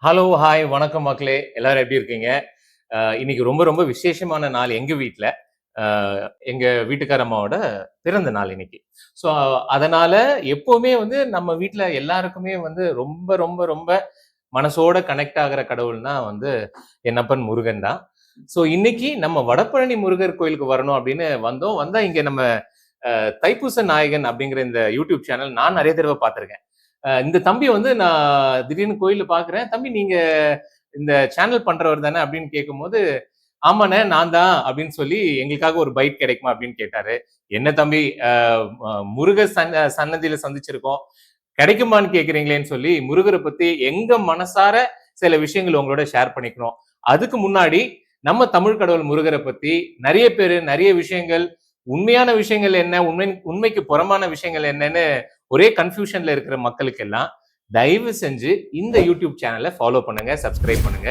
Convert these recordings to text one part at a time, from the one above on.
Hello, hi, வணக்கம் மக்களே! எல்லாரும் எப்படி இருக்கீங்க? இன்னைக்கு ரொம்ப ரொம்ப விசேஷமான நாள் எங்க வீட்ல. அ எங்க வீட்டுக்கார அம்மாவோட பிறந்த நாள் இன்னைக்கு. ஸோ, அதனால எப்பவுமே வந்து நம்ம வீட்ல எல்லாருக்குமே வந்து ரொம்ப ரொம்ப ரொம்ப மனசோட கனெக்ட் ஆகுற கடவுள்னா வந்து என்னப்பன் முருகன் தான். ஸோ, இன்னைக்கு நம்ம வடபழனி முருகர் கோயிலுக்கு வரணும் அப்படின்னு வந்தோம். வந்தா இங்க நம்ம தைப்பூச நாயகன் அப்படிங்கிற இந்த யூடியூப் சேனல் நான் நெறைய தடவ பார்த்திருக்கேன். இந்த தம்பிய வந்து நான் திடீர்னு கோயில்ல பார்க்குறேன். "தம்பி நீங்க இந்த சேனல் பண்றவர் தானே?" அப்படின்னு கேட்கும்போது, "ஆமாண்ணே நான் தான்" அப்படின்னு சொல்லி, "எங்களுக்காக ஒரு பைட் கிடைக்குமா?" அப்படின்னு கேட்டாரு. "என்ன தம்பி முருக சன்னதியில சந்திச்சிருக்கோம். கிடைக்குமான்னு கேட்கிறீங்களேன்னு" சொல்லி, முருகர பத்தி எங்க மனசார சில விஷயங்கள் உங்களோட ஷேர் பண்ணிக்கிறோம். அதுக்கு முன்னாடி நம்ம தமிழ் கடவுள் முருகர பத்தி நெறைய பேரு நெறைய விஷயங்கள், உண்மையான விஷயங்கள் என்ன? உண்மைக்கு புறம்பான விஷயங்கள் என்னன்னு ஒரே கன்ஃப்யூஷன்ல இருக்கிற மக்களுக்கெல்லாம் தயவு செஞ்சு இந்த யூடியூப் சேனலை ஃபாலோ பண்ணுங்க, சப்ஸ்கிரைப் பண்ணுங்க.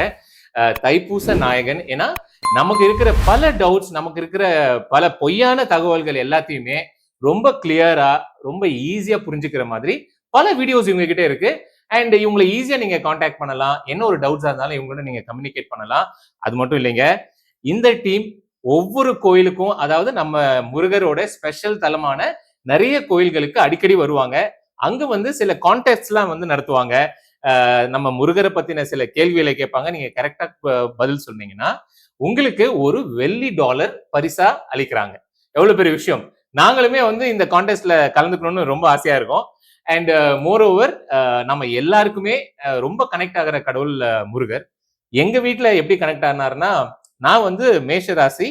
தைப்பூச நாயகன். ஏன்னா நமக்கு இருக்கிற பல டவுட்ஸ், நமக்கு இருக்கிற பல பொய்யான தகவல்கள் எல்லாத்தையுமே ரொம்ப கிளியரா, ரொம்ப ஈஸியா புரிஞ்சுக்கிற மாதிரி பல வீடியோஸ் இவங்க கிட்ட இருக்கு. அண்ட் இவங்களை ஈஸியா நீங்க காண்டாக்ட் பண்ணலாம். என்ன ஒரு டவுட்ஸா இருந்தாலும் இவங்களோட நீங்க கம்யூனிகேட் பண்ணலாம். அது மட்டும் இல்லைங்க, இந்த டீம் ஒவ்வொரு கோயிலுக்கும், அதாவது நம்ம முருகரோட ஸ்பெஷல் தலமான நிறைய கோயில்களுக்கு அடிக்கடி வருவாங்க. அங்க வந்து சில கான்டெஸ்ட்லாம் வந்து நடத்துவாங்க. நம்ம முருகரை பத்தின சில கேள்விகளை கேட்பாங்க. நீங்க கரெக்டா பதில் சொன்னீங்கன்னா உங்களுக்கு ஒரு வெள்ளி டாலர் பரிசா அளிக்கிறாங்க. எவ்வளவு பெரிய விஷயம். நாங்களுமே வந்து இந்த கான்டெஸ்ட்ல கலந்துக்கணும்னு ரொம்ப ஆசையா இருக்கோம். அண்ட் மோர் ஓவர் நம்ம எல்லாருக்குமே ரொம்ப கனெக்ட் ஆகிற கடவுள் முருகர். எங்க வீட்டுல எப்படி கனெக்ட் ஆனாருன்னா, நான் வந்து மேஷ ராசி.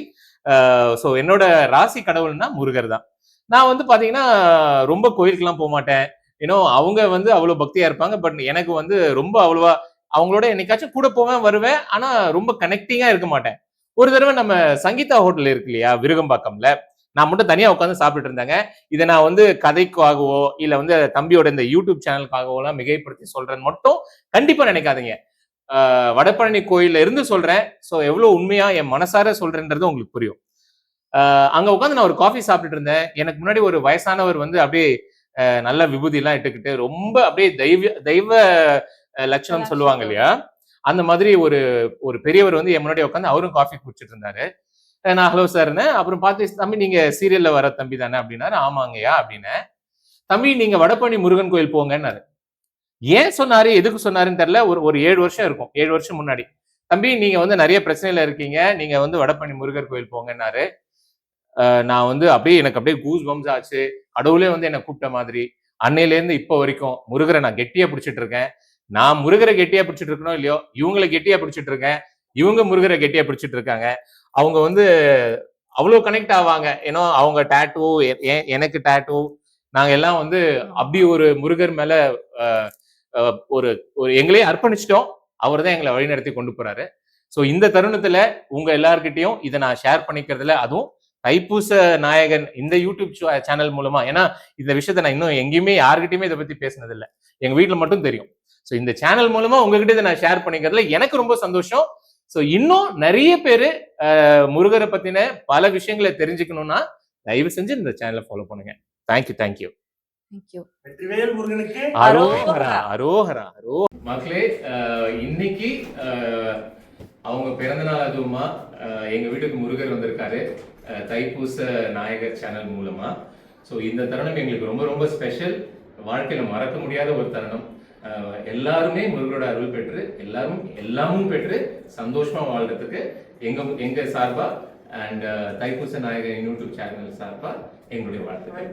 ஸோ என்னோட ராசி கடவுள்னா முருகர் தான். நான் வந்து பாத்தீங்கன்னா ரொம்ப கோயிலுக்குலாம் போக மாட்டேன். ஏன்னோ அவங்க வந்து அவ்வளவு பக்தியா இருப்பாங்க. பட் எனக்கு வந்து ரொம்ப அவ்வளவா அவங்களோட என்னைக்காச்சும் கூட போவேன், வருவேன். ஆனா ரொம்ப கனெக்டிங்கா இருக்க மாட்டேன். ஒரு தடவை நம்ம சங்கீதா ஹோட்டல் இருக்கு இல்லையா, விருகம்பாக்கம்ல, நான் மட்டும் தனியா உட்காந்து சாப்பிட்டுட்டு இருந்தேங்க. இதை நான் வந்து கதைக்காகவோ இல்ல வந்து தம்பியோட இந்த யூடியூப் சேனலுக்காகவோ எல்லாம் மிகைப்படுத்தி சொல்றேன்னு மட்டும் கண்டிப்பா நினைக்காதீங்க. வடபழனி கோயில்ல இருந்து சொல்றேன். சோ எவ்வளவு உண்மையா என் மனசார சொல்றேன்றது உங்களுக்கு புரியும். அங்க உட்காந்து நான் ஒரு காஃபி சாப்பிட்டுட்டு இருந்தேன். எனக்கு முன்னாடி ஒரு வயசானவர் வந்து அப்படியே நல்ல விபூதி எல்லாம் இட்டுக்கிட்டு ரொம்ப அப்படியே தெய்வ லட்சணம் சொல்லுவாங்க இல்லையா, அந்த மாதிரி ஒரு ஒரு பெரியவர் வந்து என் முன்னாடி உட்காந்து அவரும் காஃபி குடிச்சிட்டு இருந்தாரு. நான் ஹலோ சார்னு அப்புறம் பார்த்து, "தம்பி நீங்க சீரியல்ல வர தம்பி தானே?" அப்படின்னாரு. "ஆமாங்கய்யா" அப்படின்னேன். "தம்பி நீங்க வடபழனி முருகன் கோயில் போங்கன்னாரு." ஏன் சொன்னாரு, எதுக்கு சொன்னாருன்னு தெரியல. ஒரு ஒரு 7 வருஷம் இருக்கும். 7 வருஷம் முன்னாடி. "தம்பி நீங்க வந்து நிறைய பிரச்சனையில இருக்கீங்க. நீங்க வந்து வடபழனி முருகர் கோயில் போங்கன்னாரு." நான் வந்து அப்படியே எனக்கு அப்படியே கூஸ் பம்ஸ் ஆச்சு. கடவுளே வந்து என்ன கூப்பிட்ட மாதிரி. அன்னையில இருந்து இப்ப வரைக்கும் முருகரை நான் கெட்டியா பிடிச்சிட்டு இருக்கேன். நான் முருகரை கெட்டியா பிடிச்சிட்டு இருக்கனோ இல்லையோ, இவங்கள கெட்டியா பிடிச்சிட்டு இருக்கேன். இவங்க முருகரை கெட்டியா பிடிச்சிட்டு இருக்காங்க. அவங்க வந்து அவ்வளவு கனெக்ட் ஆவாங்க. ஏன்னா அவங்க டாட்டூ, எனக்கு டாட்டூ, நாங்க எல்லாம் வந்து அப்படி ஒரு முருகர் மேல அ அ ஒரு ஒரு எங்களையே அர்ப்பணிச்சுட்டோம். அவர் தான் எங்களை வழிநடத்தி கொண்டு போறாரு. சோ இந்த தருணத்துல உங்க எல்லார்கிட்டயும் இதை நான் ஷேர் பண்ணிக்கிறதுல, அதுவும் தைப்பூச நாயகன் இந்த யூடியூப் சேனல் மூலமா, ஏன்னா இந்த விஷயத்த நான் இன்னும் எங்கேயுமே யாருகிட்டயுமே இதை பத்தி பேசினது இல்ல. எங்க வீட்டுல மட்டும் தெரியும். சோ இந்த சேனல் மூலமா உங்ககிட்ட இதை நான் ஷேர் பண்ணிக்கிறதுல எனக்கு ரொம்ப சந்தோஷம். சோ இன்னும் நிறைய பேரு முருகரை பத்தின பல விஷயங்களை தெரிஞ்சுக்கணும்னா தயவு செஞ்சு இந்த சேனலை ஃபாலோ பண்ணுங்க. Thank you thank you. வெற்றிவேல் முருகனுக்கு அரோகரா அரோகரா அரோ. மக்களே, இன்னைக்கு அவங்க பிறந்த நாள் அதுவுமா எங்க வீட்டுக்கு முருகர் வந்திருக்காரு தைப்பூச நாயகர் சேனல் மூலமா. ஸோ இந்த தருணம் எங்களுக்கு ரொம்ப ரொம்ப ஸ்பெஷல். வாழ்க்கையில மறக்க முடியாத ஒரு தருணம். எல்லாருமே முருகரோட அருள் பெற்று எல்லாரும் எல்லாமும் பெற்று சந்தோஷமா வாழ்றதுக்கு எங்க சார்பா அண்ட் தைப்பூச நாயகர் யூடியூப் சேனல் சார்பா எங்களுடைய வாழ்த்துக்கள்.